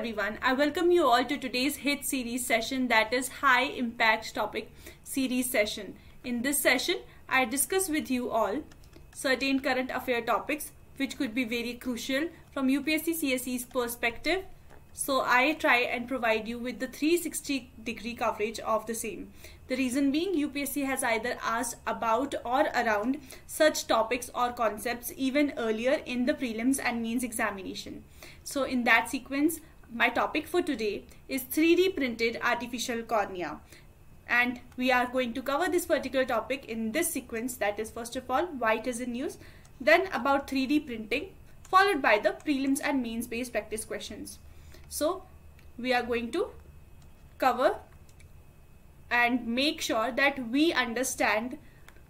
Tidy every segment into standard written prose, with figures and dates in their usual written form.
everyone, I welcome you all to today's hit series session, that is High Impact Topic series session. In this session, I discuss with you all certain current affair topics which could be very crucial from UPSC CSE's perspective. So I try and provide you with the 360-degree coverage of the same. The reason being, UPSC has either asked about or around such topics or concepts even earlier in the prelims and mains examination. So in that sequence, my topic for today is 3D printed artificial cornea. And we are going to cover this particular topic in this sequence, that is first of all why it is in use, then about 3D printing, followed by the prelims and mains based practice questions. So we are going to cover and make sure that we understand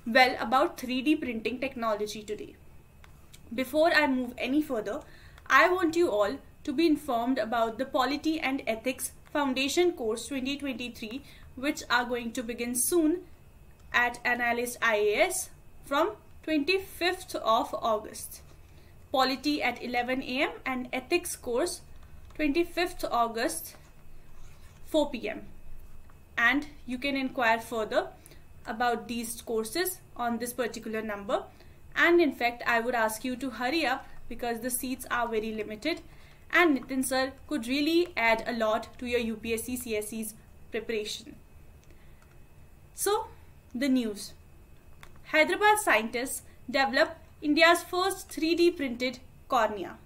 well about 3D printing technology today. Before I move any further, I want you all to be informed about the Polity and Ethics Foundation Course 2023, which are going to begin soon at Analyst IAS from 25th of August. Polity at 11 AM and Ethics course 25th August 4 PM. And you can inquire further about these courses on this particular number. And in fact, I would ask you to hurry up because the seats are very limited. And Nitin sir could really add a lot to your UPSC CSE's preparation. So, the news. Hyderabad scientists develop India's first 3D printed cornea.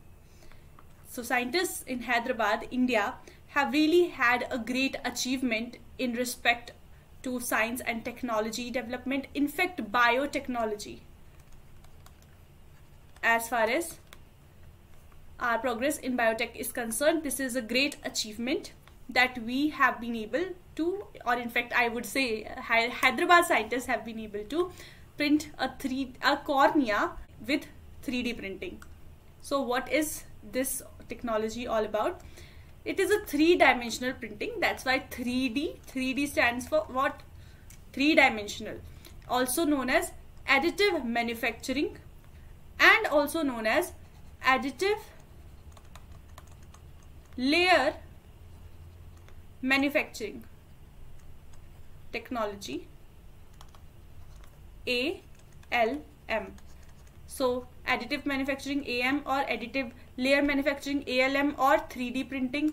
So scientists in Hyderabad, India have really had a great achievement in respect to science and technology development, in fact biotechnology. As far as our progress in biotech is concerned, this is a great achievement that we have been able to, or in fact I would say Hyderabad scientists have been able to print a cornea with 3D printing. So what is this technology all about? It is a three-dimensional printing. That's why 3D. 3D stands for what? Three-dimensional. Also known as additive manufacturing and also known as additive layer manufacturing technology, ALM. So additive manufacturing AM or additive layer manufacturing ALM or 3D printing,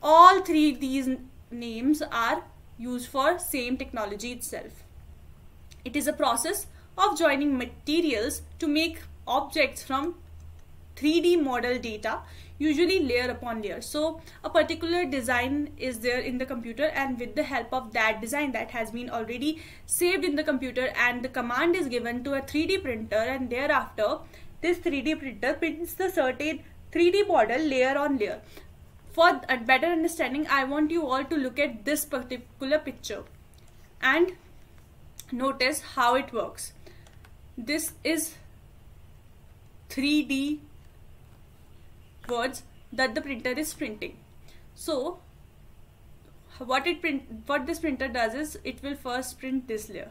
all three these names are used for same technology itself. It is a process of joining materials to make objects from 3D model data, usually layer upon layer. So a particular design is there in the computer, and with the help of that design that has been already saved in the computer, and the command is given to a 3D printer, and thereafter this 3D printer prints the certain 3D model layer on layer. For a better understanding, I want you all to look at this particular picture and notice how it works. This is 3D words that the printer is printing. So what this printer does is it will first print this layer,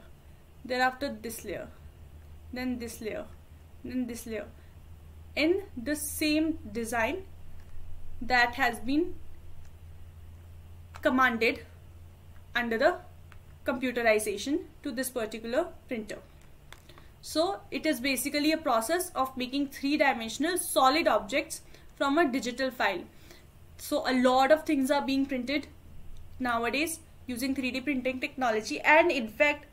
thereafter this layer, then this layer, then this layer in the same design that has been commanded under the computerization to this particular printer. So it is basically a process of making three-dimensional solid objects from a digital file. So a lot of things are being printed nowadays using 3D printing technology, and in fact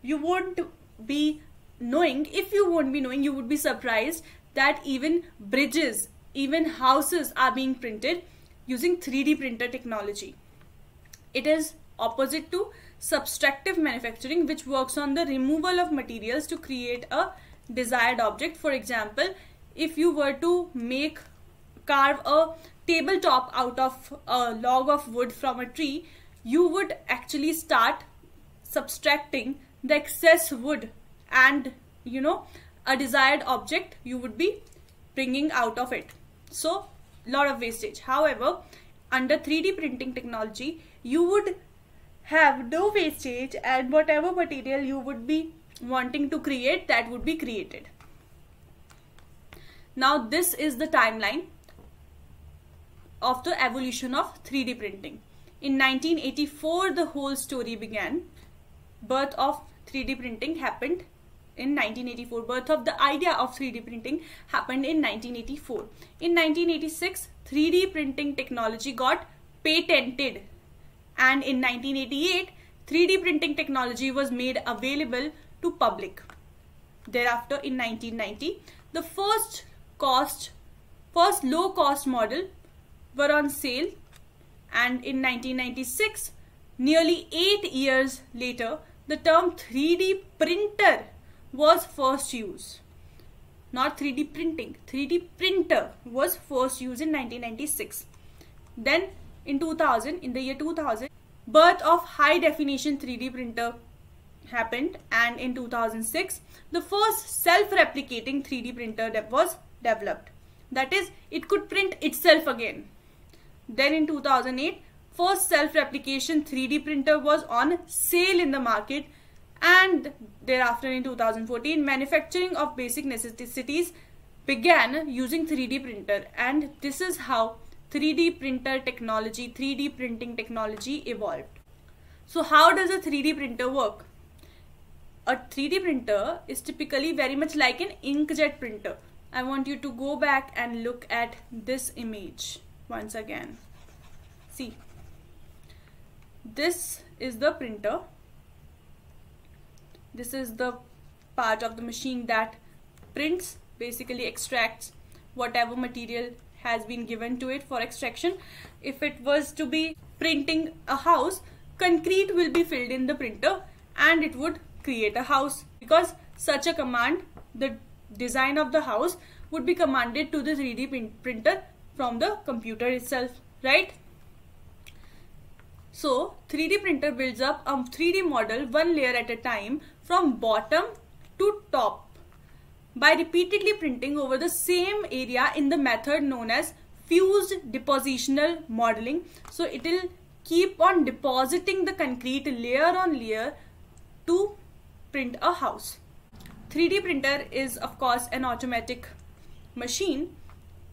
you won't be knowing, if you won't be knowing, you would be surprised that even bridges, even houses are being printed using 3D printer technology. It is opposite to subtractive manufacturing, which works on the removal of materials to create a desired object. For example, if you were to carve a tabletop out of a log of wood from a tree, you would actually start subtracting the excess wood, and a desired object you would be bringing out of it. So lot of wastage. However, under 3D printing technology, you would have no wastage, and whatever material you would be wanting to create, that would be created. Now this is the timeline of the evolution of 3D printing. In 1984, the whole story began. Birth of 3D printing happened in 1984. Birth of the idea of 3D printing happened in 1984. In 1986, 3D printing technology got patented, and in 1988, 3D printing technology was made available to public. Thereafter, in 1990, the first low cost model were on sale, and in 1996, nearly 8 years later, the term 3D printer was first used. Not 3D printing, 3D printer was first used in 1996. Then in the year 2000, birth of high definition 3D printer happened, and in 2006, the first self-replicating 3D printer was developed. That is, it could print itself again. Then in 2008, first self-replication 3D printer was on sale in the market, and thereafter in 2014, manufacturing of basic necessities began using 3D printer, and this is how 3D printer technology, 3D printing technology evolved. So how does a 3D printer work? A 3D printer is typically very much like an inkjet printer. I want you to go back and look at this image once again. See, this is the printer. This is the part of the machine that prints, basically extracts whatever material has been given to it for extraction. If it was to be printing a house, concrete will be filled in the printer and it would create a house, because such a command, the design of the house, would be commanded to the 3D printer from the computer itself, right? So 3D printer builds up a 3D model one layer at a time from bottom to top by repeatedly printing over the same area in the method known as fused depositional modeling. So it will keep on depositing the concrete layer on layer to print a house. 3D printer is of course an automatic machine.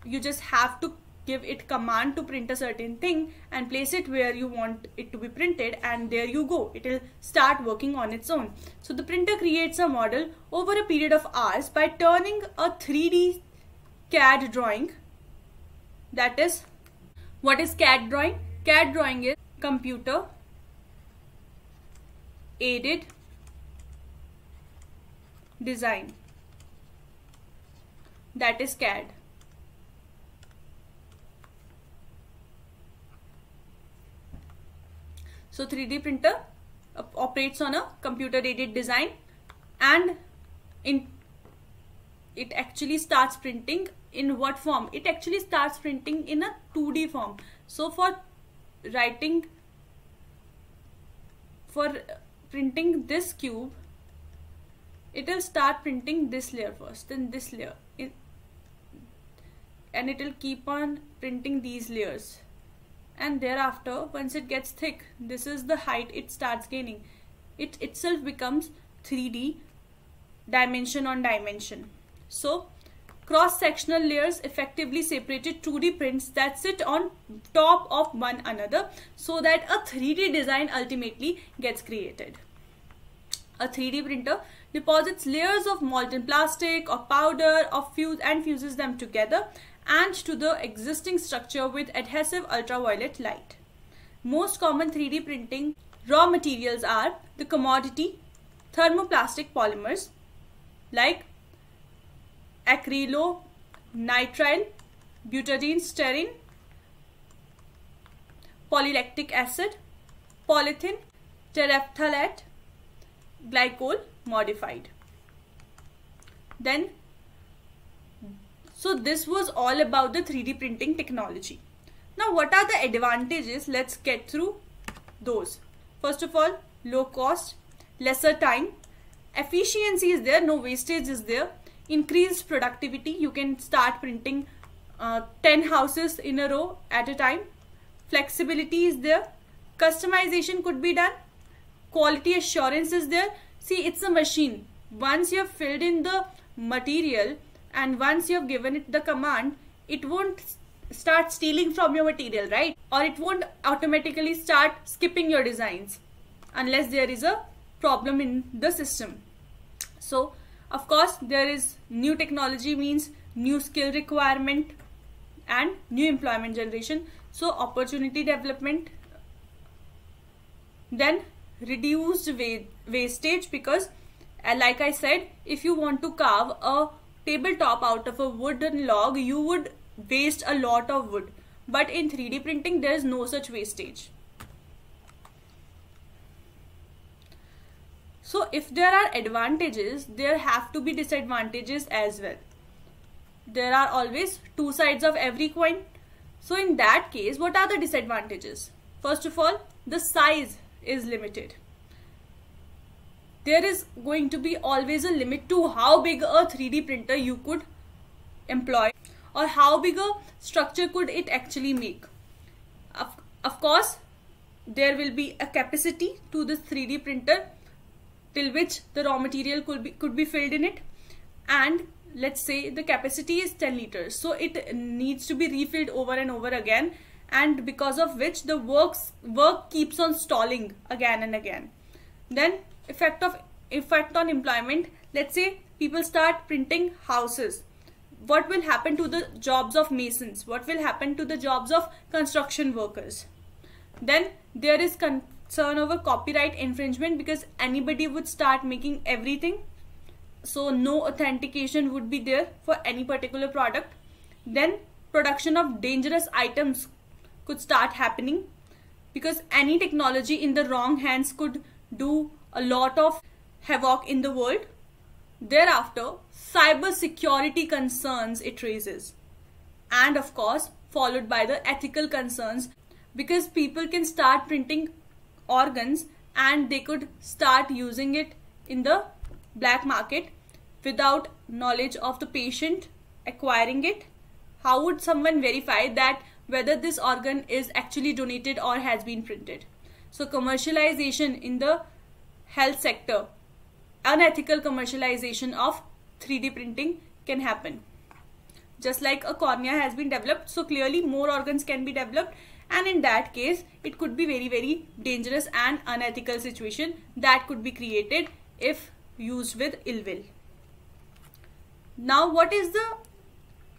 You just have to give it command to print a certain thing and place it where you want it to be printed, and there you go, it will start working on its own. So the printer creates a model over a period of hours by turning a 3D CAD drawing. That is, what is CAD drawing? CAD drawing is computer aided design. That is CAD. So 3D printer operates on a computer aided design, and it actually starts printing in what form? It actually starts printing in a 2D form. So for printing this cube, it will start printing this layer first, then this layer, and it will keep on printing these layers. And thereafter, once it gets thick, this is the height it starts gaining. It itself becomes 3D dimension on dimension. So cross-sectional layers effectively separated 2D prints that sit on top of one another so that a 3D design ultimately gets created. A 3D printer deposits layers of molten plastic or powder and fuses them together and to the existing structure with adhesive ultraviolet light. Most common 3D printing raw materials are the commodity thermoplastic polymers like acrylonitrile, butadiene styrene, polylactic acid, polythene, terephthalate, glycol modified. So this was all about the 3D printing technology. Now what are the advantages? Let's get through those. First of all, low cost, lesser time, efficiency is there, no wastage is there, increased productivity, you can start printing 10 houses in a row at a time, flexibility is there, customization could be done, quality assurance is there. See, it's a machine. Once you have filled in the material and once you have given it the command, it won't start stealing from your material, right? Or it won't automatically start skipping your designs unless there is a problem in the system. So of course there is new technology means new skill requirement and new employment generation. So opportunity development, then reduced wastage, because like I said, if you want to carve a tabletop out of a wooden log, you would waste a lot of wood, but in 3D printing there is no such wastage. So if there are advantages, there have to be disadvantages as well. There are always two sides of every coin. So in that case, what are the disadvantages? First of all, the size is limited. There is going to be always a limit to how big a 3D printer you could employ, or how big a structure could it actually make. Of course, there will be a capacity to this 3D printer till which the raw material could be filled in it, and let's say the capacity is 10 liters, so it needs to be refilled over and over again, and because of which the work keeps on stalling again and again. Then effect on employment. Let's say people start printing houses. What will happen to the jobs of masons? What will happen to the jobs of construction workers? Then there is concern over copyright infringement, because anybody would start making everything, so no authentication would be there for any particular product. Then production of dangerous items could start happening, because any technology in the wrong hands could do a lot of havoc in the world. Thereafter, cyber security concerns it raises, and of course followed by the ethical concerns, because people can start printing organs and they could start using it in the black market without knowledge of the patient acquiring it. How would someone verify that whether this organ is actually donated or has been printed? So commercialization in the health sector, unethical commercialization of 3D printing can happen. Just like a cornea has been developed, so clearly more organs can be developed, and in that case it could be very, very dangerous and unethical situation that could be created if used with ill will. Now, what is the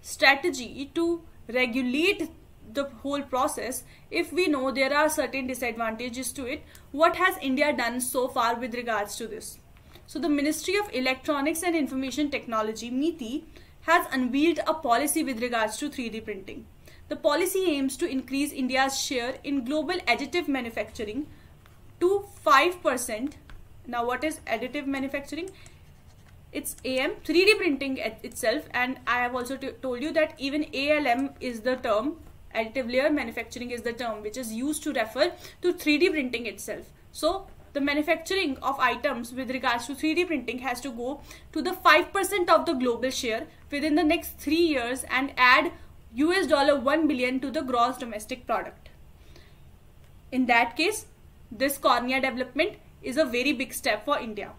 strategy to regulate the whole process if we know there are certain disadvantages to it? What has India done so far with regards to this? So the Ministry of Electronics and Information Technology, MeitY, has unveiled a policy with regards to 3D printing. The policy aims to increase India's share in global additive manufacturing to 5%. Now, what is additive manufacturing? It's AM, 3D printing itself, and I have also told you that even ALM is the term, additive layer manufacturing is the term which is used to refer to 3D printing itself. So the manufacturing of items with regards to 3D printing has to go to the 5% of the global share within the next 3 years and add $1 billion to the gross domestic product. In that case, this cornea development is a very big step for India.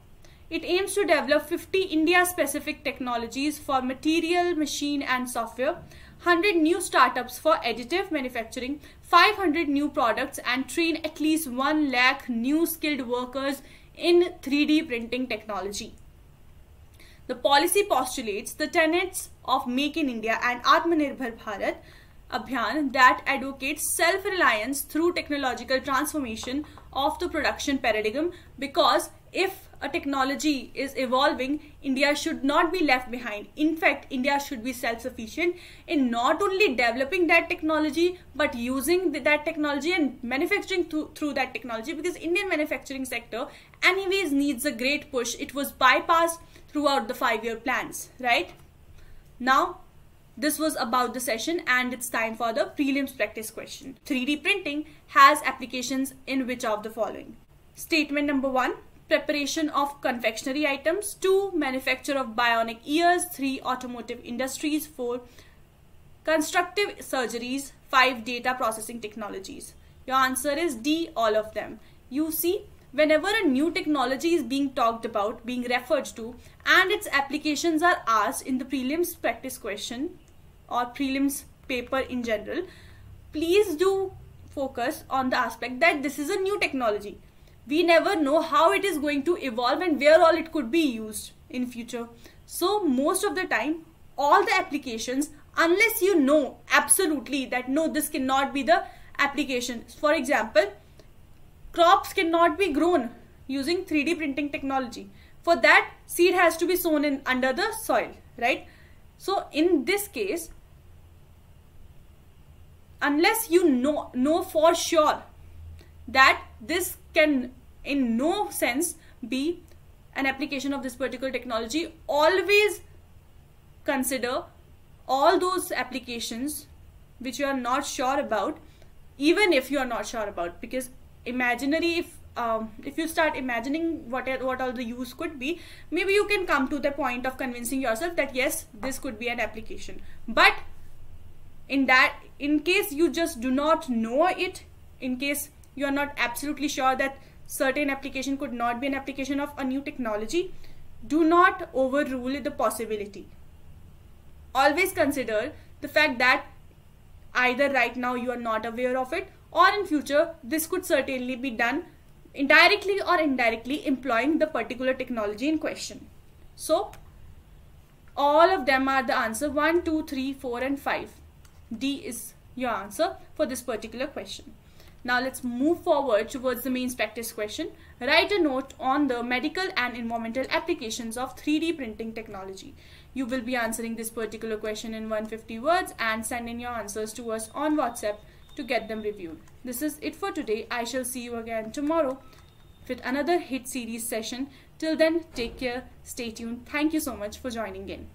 It aims to develop 50 India-specific technologies for material, machine and software, 100 new startups for additive manufacturing, 500 new products, and train at least 1 lakh new skilled workers in 3D printing technology. The policy postulates the tenets of Make in India and Atmanirbhar Bharat Abhiyan that advocates self-reliance through technological transformation of the production paradigm, because if a technology is evolving, India should not be left behind. In fact, India should be self-sufficient in not only developing that technology but using that technology and manufacturing through that technology, because Indian manufacturing sector anyways needs a great push. It was bypassed throughout the 5-year plans, right? Now, this was about the session and it's time for the prelims practice question. 3D printing has applications in which of the following? Statement number 1, preparation of confectionery items. 2, manufacture of bionic ears. 3, automotive industries. 4, constructive surgeries. 5, data processing technologies. Your answer is D, all of them. You see, whenever a new technology is being talked about, being referred to, and its applications are asked in the prelims practice question or prelims paper in general, please do focus on the aspect that this is a new technology. We never know how it is going to evolve and where all it could be used in future. So most of the time, all the applications, unless you know absolutely that no, this cannot be the application. For example, crops cannot be grown using 3D printing technology. For that, seed has to be sown in under the soil, right? So in this case, unless you know for sure that this can in no sense be an application of this particular technology, always consider all those applications which you are not sure about, even if you are not sure about, because imaginary, if you start imagining what all the use could be, maybe you can come to the point of convincing yourself that yes, this could be an application. But in case you just do not know it, in case you are not absolutely sure that certain application could not be an application of a new technology, do not overrule the possibility. Always consider the fact that either right now you are not aware of it, or in future this could certainly be done indirectly or indirectly employing the particular technology in question. So all of them are the answer. 1, 2, 3, 4 and 5. D is your answer for this particular question. Now let's move forward towards the mains practice question. Write a note on the medical and environmental applications of 3D printing technology. You will be answering this particular question in 150 words and send in your answers to us on WhatsApp to get them reviewed. This is it for today. I shall see you again tomorrow with another hit series session. Till then, take care, stay tuned. Thank you so much for joining in.